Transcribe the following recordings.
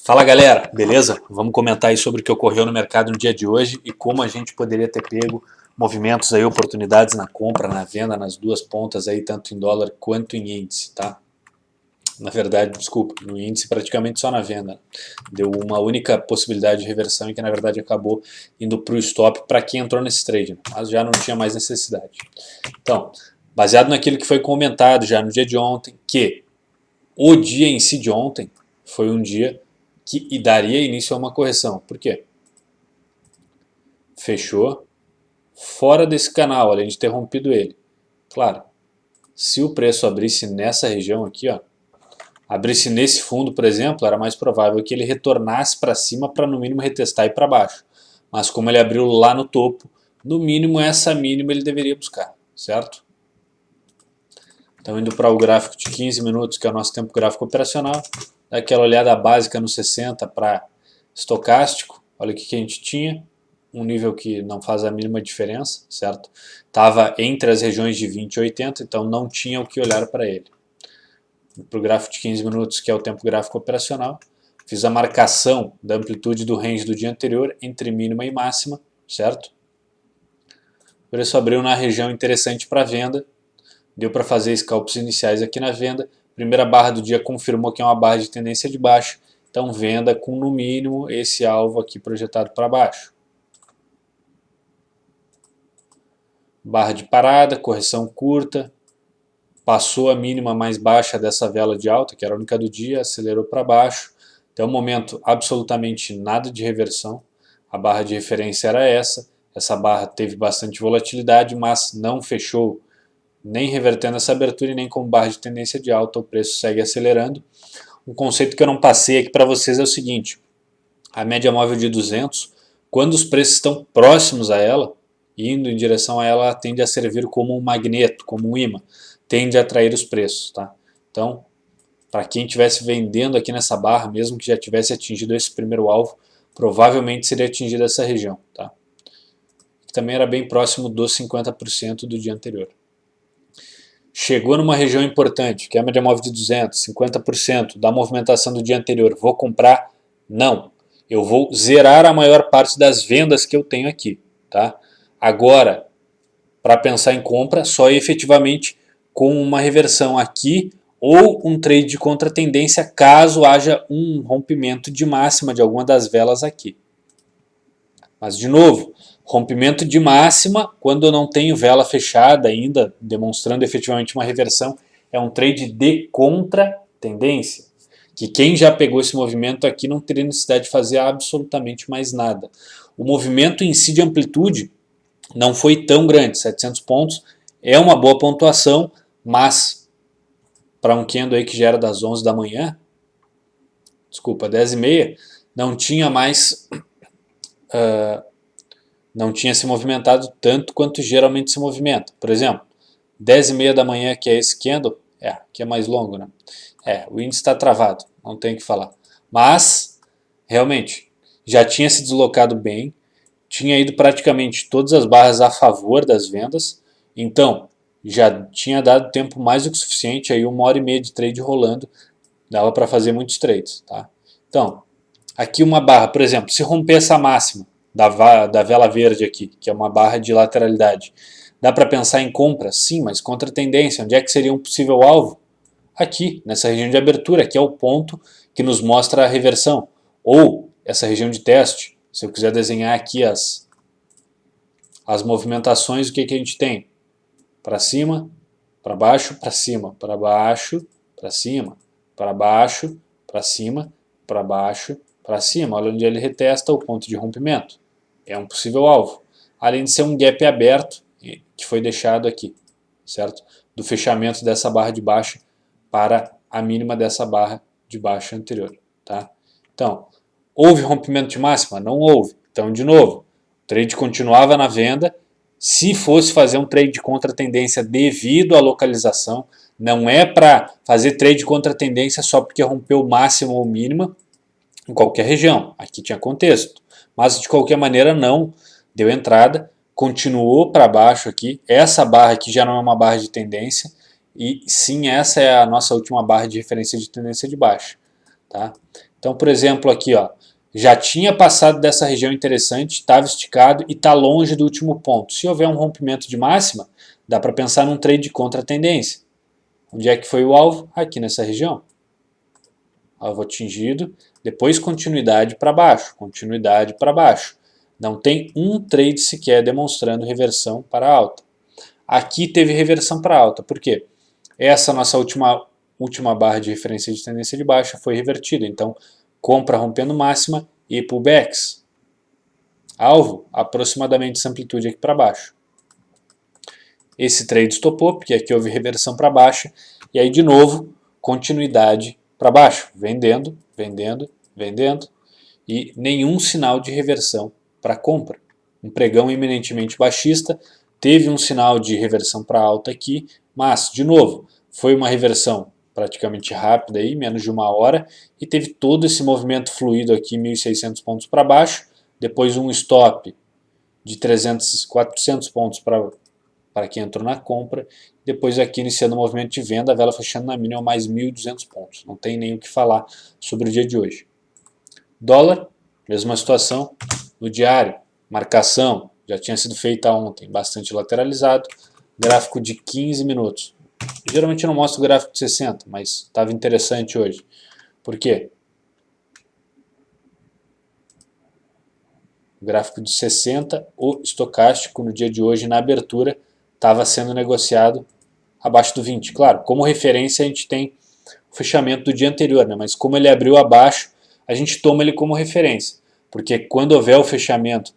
Fala galera, beleza? Vamos comentar aí sobre o que ocorreu no mercado no dia de hoje e como a gente poderia ter pego movimentos aí, oportunidades na compra, na venda, nas duas pontas aí, tanto em dólar quanto em índice, tá? Na verdade, desculpa, no índice praticamente só na venda. Deu uma única possibilidade de reversão e que na verdade acabou indo para o stop para quem entrou nesse trade, mas já não tinha mais necessidade. Então, baseado naquilo que foi comentado já no dia de ontem, que o dia em si de ontem foi um dia que daria início a uma correção. Por quê? Fechou fora desse canal, além de ter rompido ele. Claro, se o preço abrisse nessa região aqui, ó, abrisse nesse fundo, por exemplo, era mais provável que ele retornasse para cima para no mínimo retestar e para baixo. Mas como ele abriu lá no topo, no mínimo essa mínima ele deveria buscar, certo? Então indo para o gráfico de 15 minutos, que é o nosso tempo gráfico operacional, dá aquela olhada básica no 60 para estocástico, olha o que a gente tinha, um nível que não faz a mínima diferença, certo? Estava entre as regiões de 20 e 80, então não tinha o que olhar para ele. Para o gráfico de 15 minutos, que é o tempo gráfico operacional, fiz a marcação da amplitude do range do dia anterior entre mínima e máxima, certo? O preço abriu na região interessante para venda, deu para fazer scalps iniciais aqui na venda. Primeira barra do dia confirmou que é uma barra de tendência de baixa, então venda com no mínimo esse alvo aqui projetado para baixo. Barra de parada, correção curta, passou a mínima mais baixa dessa vela de alta, que era a única do dia, acelerou para baixo. Até o momento, absolutamente nada de reversão. A barra de referência era essa barra teve bastante volatilidade, mas não fechou nem revertendo essa abertura e nem com barra de tendência de alta, o preço segue acelerando. Um conceito que eu não passei aqui para vocês é o seguinte: a média móvel de 200, quando os preços estão próximos a ela, indo em direção a ela, tende a servir como um magneto, como um imã, tende a atrair os preços, tá? Então, para quem estivesse vendendo aqui nessa barra, mesmo que já tivesse atingido esse primeiro alvo, provavelmente seria atingido essa região, tá? Que também era bem próximo dos 50% do dia anterior. Chegou numa região importante, que é a média móvel de 200, 50% da movimentação do dia anterior. Vou comprar? Não. Eu vou zerar a maior parte das vendas que eu tenho aqui, tá? Agora, para pensar em compra, só efetivamente com uma reversão aqui ou um trade de contra-tendência caso haja um rompimento de máxima de alguma das velas aqui. Mas, de novo, rompimento de máxima, quando eu não tenho vela fechada ainda, demonstrando efetivamente uma reversão, é um trade de contra-tendência. Que quem já pegou esse movimento aqui não teria necessidade de fazer absolutamente mais nada. O movimento em si de amplitude não foi tão grande, 700 pontos, é uma boa pontuação, mas para um candle aí que já era das 11 da manhã, desculpa, 10h30, não tinha mais... não tinha se movimentado tanto quanto geralmente se movimenta. Por exemplo, 10h30 da manhã, que é esse candle, que é mais longo, né? O índice está travado, não tem o que falar. Mas, realmente, já tinha se deslocado bem, tinha ido praticamente todas as barras a favor das vendas, então já tinha dado tempo mais do que suficiente, aí 1h30 de trade rolando, dava para fazer muitos trades, tá? Então, aqui uma barra, por exemplo, se romper essa máxima da vela verde aqui, que é uma barra de lateralidade, dá para pensar em compra? Sim, mas contra tendência, onde é que seria um possível alvo? Aqui, nessa região de abertura, que é o ponto que nos mostra a reversão, ou essa região de teste. Se eu quiser desenhar aqui as movimentações, o que a gente tem? Para cima, para baixo, para cima, para baixo, para cima, para baixo, para cima, para baixo, para cima. Olha onde ele retesta o ponto de rompimento. É um possível alvo. Além de ser um gap aberto, que foi deixado aqui, certo? Do fechamento dessa barra de baixa para a mínima dessa barra de baixa anterior, tá? Então, houve rompimento de máxima? Não houve. Então, de novo, o trade continuava na venda. Se fosse fazer um trade contra tendência devido à localização, não é para fazer trade contra tendência só porque rompeu máxima ou mínima em qualquer região. Aqui tinha contexto. Mas de qualquer maneira não deu entrada, continuou para baixo aqui. Essa barra aqui já não é uma barra de tendência e sim, essa é a nossa última barra de referência de tendência de baixa. tá? Então, por exemplo, aqui, ó, já tinha passado dessa região interessante, estava esticado e está longe do último ponto. Se houver um rompimento de máxima, dá para pensar num trade contra a tendência. Onde é que foi o alvo? Aqui nessa região. Alvo atingido, depois continuidade para baixo, continuidade para baixo. Não tem um trade sequer demonstrando reversão para alta. Aqui teve reversão para alta, por quê? Essa nossa última barra de referência de tendência de baixa foi revertida, então compra rompendo máxima e pullbacks. Alvo, aproximadamente essa amplitude aqui para baixo. Esse trade estopou, porque aqui houve reversão para baixo, e aí de novo, continuidade para baixo, vendendo, vendendo, vendendo, e nenhum sinal de reversão para compra. Um pregão eminentemente baixista, teve um sinal de reversão para alta aqui, mas, de novo, foi uma reversão praticamente rápida, aí, menos de uma hora, e teve todo esse movimento fluido aqui, 1.600 pontos para baixo, depois um stop de 300, 400 pontos para quem entrou na compra, depois aqui iniciando o movimento de venda, a vela fechando na mínima mais 1.200 pontos. Não tem nem o que falar sobre o dia de hoje. Dólar, mesma situação no diário, marcação, já tinha sido feita ontem, bastante lateralizado, gráfico de 15 minutos. Geralmente eu não mostro o gráfico de 60, mas estava interessante hoje. Por quê? O gráfico de 60, o estocástico no dia de hoje, na abertura, estava sendo negociado abaixo do 20. Claro, como referência a gente tem o fechamento do dia anterior, né? Mas como ele abriu abaixo, a gente toma ele como referência. Porque quando houver o fechamento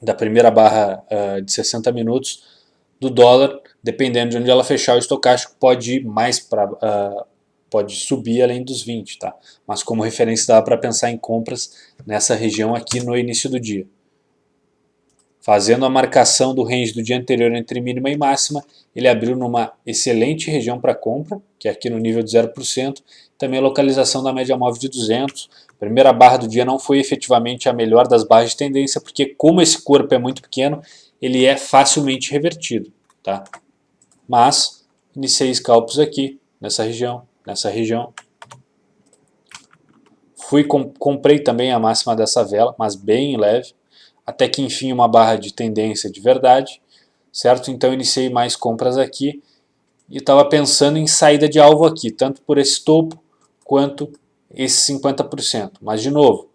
da primeira barra de 60 minutos do dólar, dependendo de onde ela fechar, o estocástico pode ir mais para... pode subir além dos 20, tá? Mas como referência dá para pensar em compras nessa região aqui no início do dia. Fazendo a marcação do range do dia anterior entre mínima e máxima, ele abriu numa excelente região para compra, que é aqui no nível de 0%, também a localização da média móvel de 200. A primeira barra do dia não foi efetivamente a melhor das barras de tendência, porque como esse corpo é muito pequeno, ele é facilmente revertido, tá? Mas iniciei scalps aqui, nessa região. Comprei também a máxima dessa vela, mas bem leve, até que enfim uma barra de tendência de verdade, certo? Então iniciei mais compras aqui e estava pensando em saída de alvo aqui, tanto por esse topo quanto esse 50%. Mas de novo,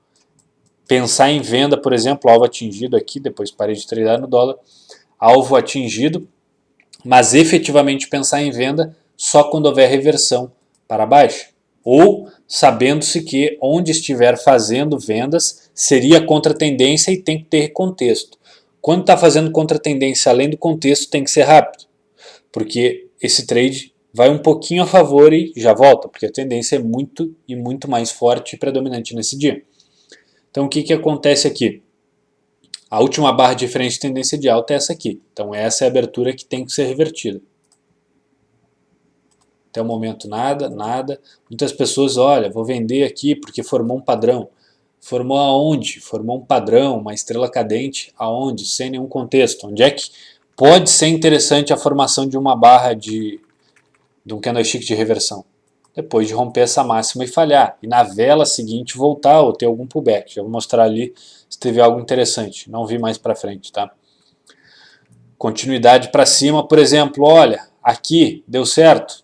pensar em venda, por exemplo, alvo atingido aqui, depois parei de tradar no dólar, alvo atingido, mas efetivamente pensar em venda só quando houver reversão para baixo. Ou sabendo-se que onde estiver fazendo vendas seria contra tendência e tem que ter contexto. Quando está fazendo contra tendência além do contexto tem que ser rápido, porque esse trade vai um pouquinho a favor e já volta, porque a tendência é muito e muito mais forte e predominante nesse dia. Então o que acontece aqui? A última barra de referência de tendência de alta é essa aqui. Então essa é a abertura que tem que ser revertida. Até o momento nada, nada. Muitas pessoas, olha, vou vender aqui porque formou um padrão. Formou aonde? Formou um padrão, uma estrela cadente, aonde? Sem nenhum contexto. Onde é que pode ser interessante a formação de uma barra de um candlestick de reversão? Depois de romper essa máxima e falhar. E na vela seguinte voltar ou ter algum pullback. Já vou mostrar ali se teve algo interessante. Não vi mais para frente, tá? Continuidade para cima, por exemplo, olha, aqui deu certo,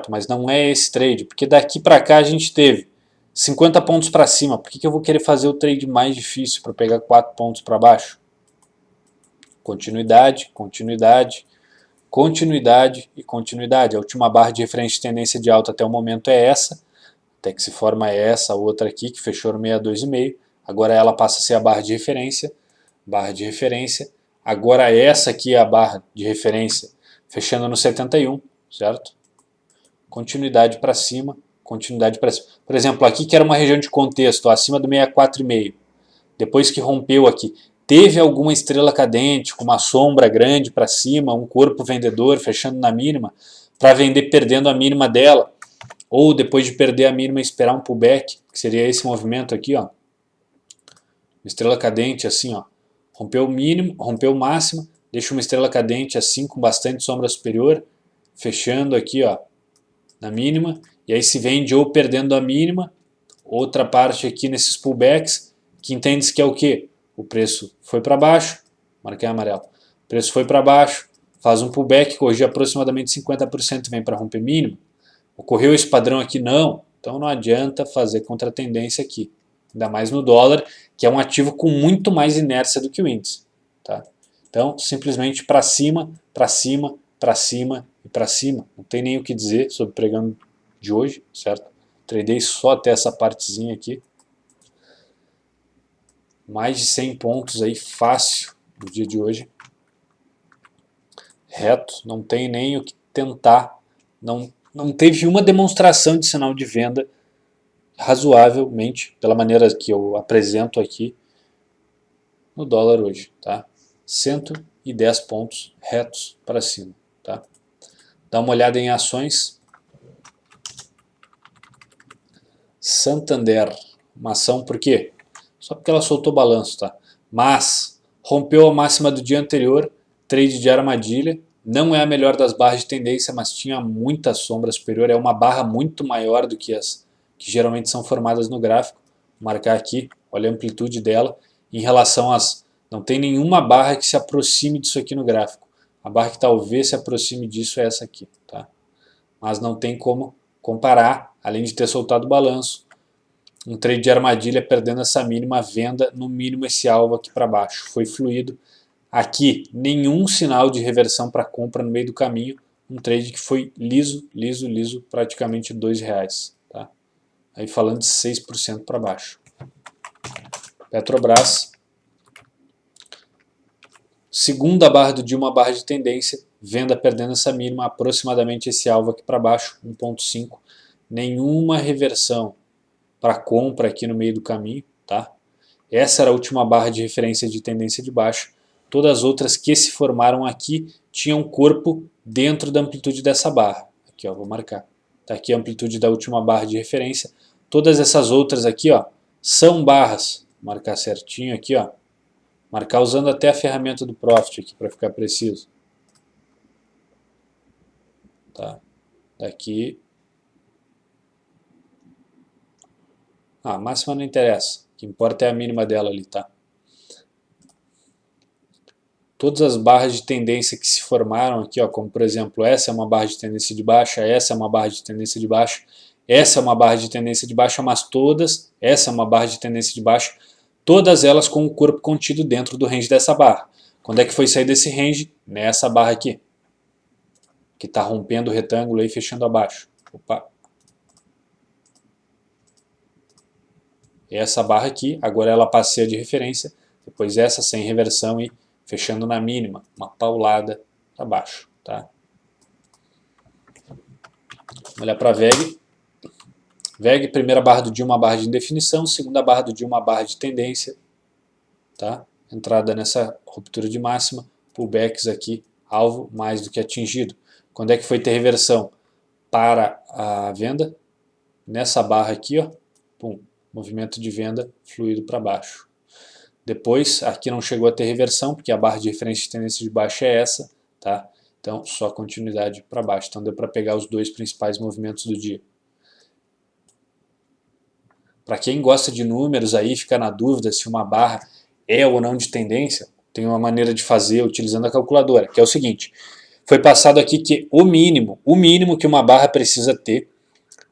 mas não é esse trade, porque daqui para cá a gente teve 50 pontos para cima, por que eu vou querer fazer o trade mais difícil para pegar 4 pontos para baixo? Continuidade, continuidade, continuidade e continuidade. A última barra de referência de tendência de alta até o momento é essa, até que se forma essa outra aqui, que fechou no 62,5, agora ela passa a ser a barra de referência, agora essa aqui é a barra de referência, fechando no 71, certo? Continuidade para cima, continuidade para cima. Por exemplo, aqui que era uma região de contexto, acima do 64,5. Depois que rompeu aqui, teve alguma estrela cadente com uma sombra grande para cima, um corpo vendedor fechando na mínima, para vender perdendo a mínima dela, ou depois de perder a mínima esperar um pullback, que seria esse movimento aqui, ó. Estrela cadente assim, ó. Rompeu o mínimo, rompeu o máximo, deixa uma estrela cadente assim com bastante sombra superior, fechando aqui, ó, na mínima, e aí se vende ou perdendo a mínima outra parte aqui nesses pullbacks, que entende-se que é o quê? O preço foi para baixo, marquei amarelo, o preço foi para baixo, faz um pullback, corrige aproximadamente 50% e vem para romper mínimo. Ocorreu esse padrão aqui? Não. Então não adianta fazer contra-tendência aqui. Ainda mais no dólar, que é um ativo com muito mais inércia do que o índice. Tá? Então, simplesmente para cima, para cima, para cima e para cima. Não tem nem o que dizer sobre o pregão de hoje, certo? Tradei só até essa partezinha aqui. Mais de 100 pontos aí, fácil, no dia de hoje. Reto, não tem nem o que tentar. Não teve uma demonstração de sinal de venda razoavelmente, pela maneira que eu apresento aqui, no dólar hoje. Tá? 110 pontos retos para cima. Tá? Dá uma olhada em ações. Santander, uma ação por quê? Só porque ela soltou balanço, tá? Mas rompeu a máxima do dia anterior, trade de armadilha, não é a melhor das barras de tendência, mas tinha muita sombra superior, é uma barra muito maior do que as que geralmente são formadas no gráfico. Vou marcar aqui, olha a amplitude dela, em relação às... Não tem nenhuma barra que se aproxime disso aqui no gráfico. A barra que talvez se aproxime disso é essa aqui, tá? Mas não tem como comparar, além de ter soltado o balanço, um trade de armadilha perdendo essa mínima venda, no mínimo esse alvo aqui para baixo. Foi fluido. Aqui, nenhum sinal de reversão para compra no meio do caminho. Um trade que foi liso, liso, liso, praticamente R$2. Tá? Aí falando de 6% para baixo. Petrobras. Segunda barra do dia, uma barra de tendência. Venda perdendo essa mínima, aproximadamente esse alvo aqui para baixo, 1.5. Nenhuma reversão para compra aqui no meio do caminho, tá? Essa era a última barra de referência de tendência de baixa. Todas as outras que se formaram aqui tinham corpo dentro da amplitude dessa barra. Aqui, ó, vou marcar. Tá aqui a amplitude da última barra de referência. Todas essas outras aqui, ó, são barras. Vou marcar certinho aqui, ó. Marcar usando até a ferramenta do Profit aqui para ficar preciso. Tá? Daqui. A máxima não interessa, o que importa é a mínima dela ali, tá? Todas as barras de tendência que se formaram aqui, ó, como por exemplo, essa é uma barra de tendência de baixa, essa é uma barra de tendência de baixa, essa é uma barra de tendência de baixa, mas todas, essa é uma barra de tendência de baixa, todas elas com o corpo contido dentro do range dessa barra. Quando é que foi sair desse range? Nessa barra aqui, que está rompendo o retângulo e fechando abaixo. Opa. Essa barra aqui, agora ela passeia de referência, depois essa sem reversão e fechando na mínima, uma paulada para baixo. Tá? Vamos olhar para a VEG. VEG, primeira barra do dia, uma barra de indefinição, segunda barra do dia, uma barra de tendência. Tá? Entrada nessa ruptura de máxima, pullbacks aqui, alvo mais do que atingido. Quando é que foi ter reversão para a venda? Nessa barra aqui, ó, pum. Movimento de venda fluido para baixo. Depois, aqui não chegou a ter reversão, porque a barra de referência de tendência de baixa é essa, tá? Então, só continuidade para baixo. Então, deu para pegar os dois principais movimentos do dia. Para quem gosta de números aí, fica na dúvida se uma barra é ou não de tendência, tem uma maneira de fazer utilizando a calculadora, que é o seguinte. Foi passado aqui que o mínimo que uma barra precisa ter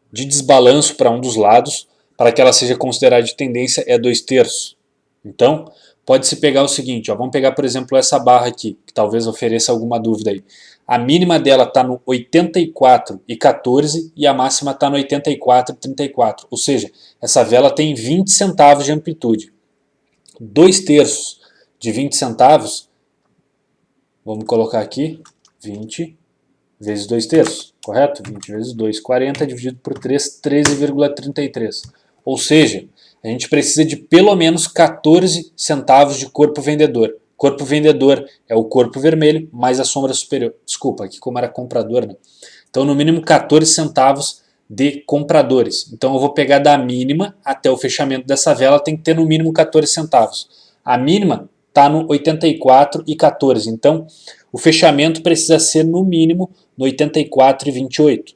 de desbalanço para um dos lados, para que ela seja considerada de tendência, é 2/3. Então, pode-se pegar o seguinte, ó, vamos pegar, por exemplo, essa barra aqui, que talvez ofereça alguma dúvida aí. A mínima dela está no 84,14 e a máxima está no 84,34. Ou seja, essa vela tem 20 centavos de amplitude. 2/3 de 20 centavos, vamos colocar aqui, 20 vezes 2/3, correto? 20 vezes 2, 40 dividido por 3, 13,33. Ou seja, a gente precisa de pelo menos 14 centavos de corpo vendedor. Corpo vendedor é o corpo vermelho mais a sombra superior. Desculpa, aqui como era comprador, né? Então, no mínimo 14 centavos de compradores. Então, eu vou pegar da mínima até o fechamento dessa vela, tem que ter no mínimo 14 centavos. A mínima está no 84,14. Então, o fechamento precisa ser no mínimo no 84,28.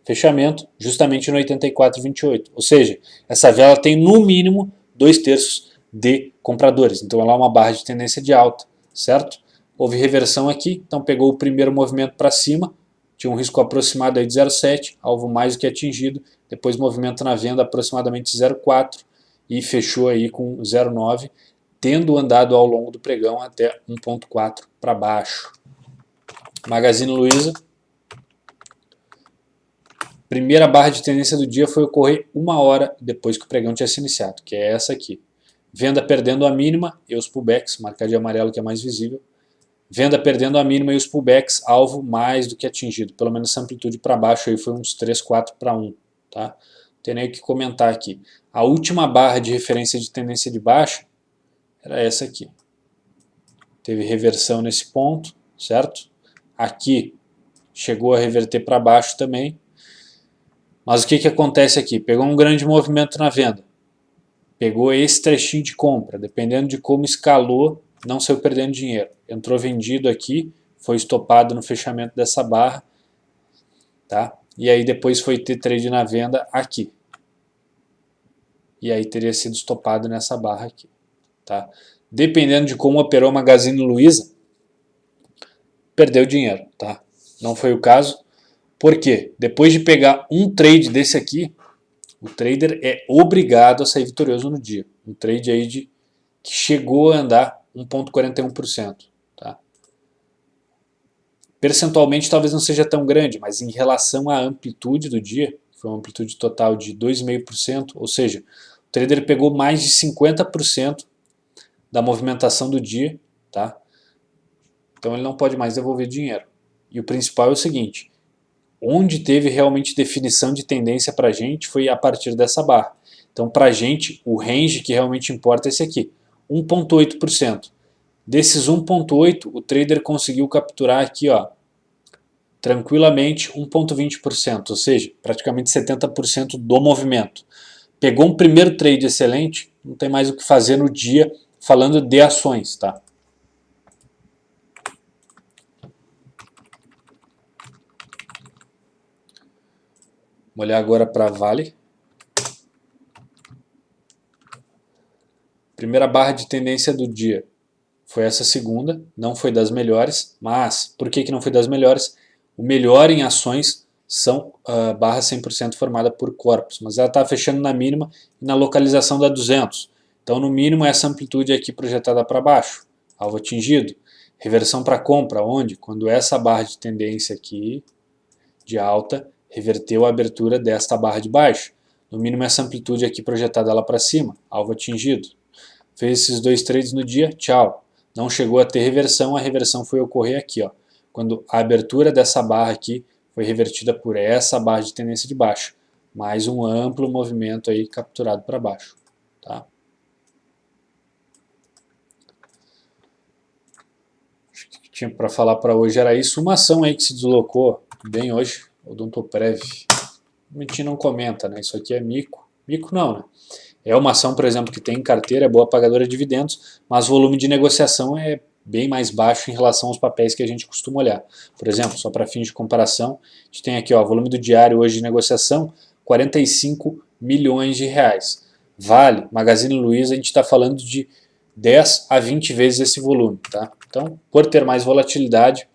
fechamento justamente no 84,28. Ou seja, essa vela tem no mínimo 2/3 de compradores. Então ela é uma barra de tendência de alta, certo? Houve reversão aqui, então pegou o primeiro movimento para cima, tinha um risco aproximado aí de 0,7, alvo mais do que atingido, depois movimento na venda aproximadamente 0,4 e fechou aí com 0,9, tendo andado ao longo do pregão até 1,4 para baixo. Magazine Luiza, primeira barra de tendência do dia foi ocorrer 1 hora depois que o pregão tinha se iniciado, que é essa aqui. Venda perdendo a mínima e os pullbacks, marcado de amarelo que é mais visível. Venda perdendo a mínima e os pullbacks, alvo mais do que atingido. Pelo menos essa amplitude para baixo aí foi uns 3, 4 para 1. Tá? Não tem nem o que comentar aqui. A última barra de referência de tendência de baixa era essa aqui. Teve reversão nesse ponto, certo? Aqui chegou a reverter para baixo também. Mas o que acontece aqui? Pegou um grande movimento na venda. Pegou esse trechinho de compra. Dependendo de como escalou, não saiu perdendo dinheiro. Entrou vendido aqui, foi estopado no fechamento dessa barra. Tá? E aí depois foi ter trade na venda aqui. E aí teria sido estopado nessa barra aqui. Tá? Dependendo de como operou a Magazine Luiza, perdeu dinheiro. Tá? Não foi o caso. Por quê? Depois de pegar um trade desse aqui, o trader é obrigado a sair vitorioso no dia. Um trade aí que chegou a andar 1,41%. Tá? Percentualmente talvez não seja tão grande, mas em relação à amplitude do dia, foi uma amplitude total de 2,5%, ou seja, o trader pegou mais de 50% da movimentação do dia, tá? Então ele não pode mais devolver dinheiro. E o principal é o seguinte, onde teve realmente definição de tendência para a gente foi a partir dessa barra. Então para a gente o range que realmente importa é esse aqui, 1,8%. Desses 1,8%, o trader conseguiu capturar aqui, ó, tranquilamente 1,20%, ou seja, praticamente 70% do movimento. Pegou um primeiro trade excelente, não tem mais o que fazer no dia falando de ações, tá? Vamos olhar agora para a Vale. Primeira barra de tendência do dia foi essa segunda, não foi das melhores, mas por que não foi das melhores? O melhor em ações são barra 100% formada por corpos, mas ela está fechando na mínima e na localização da 200. Então no mínimo essa amplitude aqui projetada para baixo, alvo atingido. Reversão para compra, onde? Quando essa barra de tendência aqui de alta reverteu a abertura desta barra de baixo. No mínimo essa amplitude aqui projetada lá para cima, alvo atingido. Fez esses dois trades no dia, tchau. Não chegou a ter reversão, a reversão foi ocorrer aqui, ó, quando a abertura dessa barra aqui foi revertida por essa barra de tendência de baixo. Mais um amplo movimento aí capturado para baixo. Tá? Acho que o que tinha para falar para hoje era isso. Uma ação aí que se deslocou bem hoje, Odontoprev. A gente não comenta, né? Isso aqui é mico. Mico não, né? É uma ação, por exemplo, que tem em carteira, é boa pagadora de dividendos, mas o volume de negociação é bem mais baixo em relação aos papéis que a gente costuma olhar. Por exemplo, só para fins de comparação, a gente tem aqui, ó, volume do diário hoje de negociação, 45 milhões de reais. Vale, Magazine Luiza, a gente está falando de 10 a 20 vezes esse volume. Tá? Então, por ter mais volatilidade,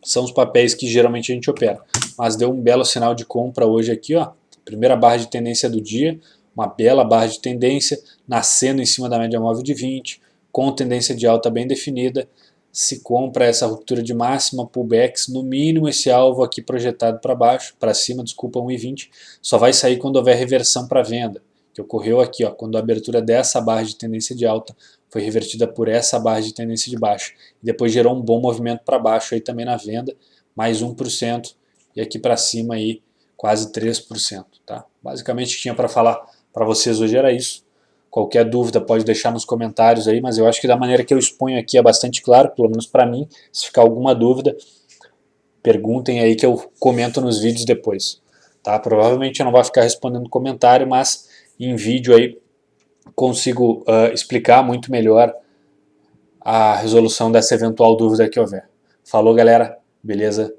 são os papéis que geralmente a gente opera. Mas deu um belo sinal de compra hoje aqui, ó, primeira barra de tendência do dia, uma bela barra de tendência, nascendo em cima da média móvel de 20, com tendência de alta bem definida, se compra essa ruptura de máxima, pullbacks, no mínimo esse alvo aqui projetado para baixo, para cima, desculpa, 1,20, só vai sair quando houver reversão para venda, que ocorreu aqui, ó, quando a abertura dessa barra de tendência de alta foi revertida por essa barra de tendência de baixa, e depois gerou um bom movimento para baixo aí também na venda, mais 1%, e aqui para cima aí quase 3%. Tá? Basicamente o que tinha para falar para vocês hoje era isso. Qualquer dúvida pode deixar nos comentários aí, mas eu acho que da maneira que eu exponho aqui é bastante claro, pelo menos para mim. Se ficar alguma dúvida, perguntem aí que eu comento nos vídeos depois. Tá? Provavelmente eu não vou ficar respondendo comentário, mas em vídeo aí consigo explicar muito melhor a resolução dessa eventual dúvida que houver. Falou, galera, beleza?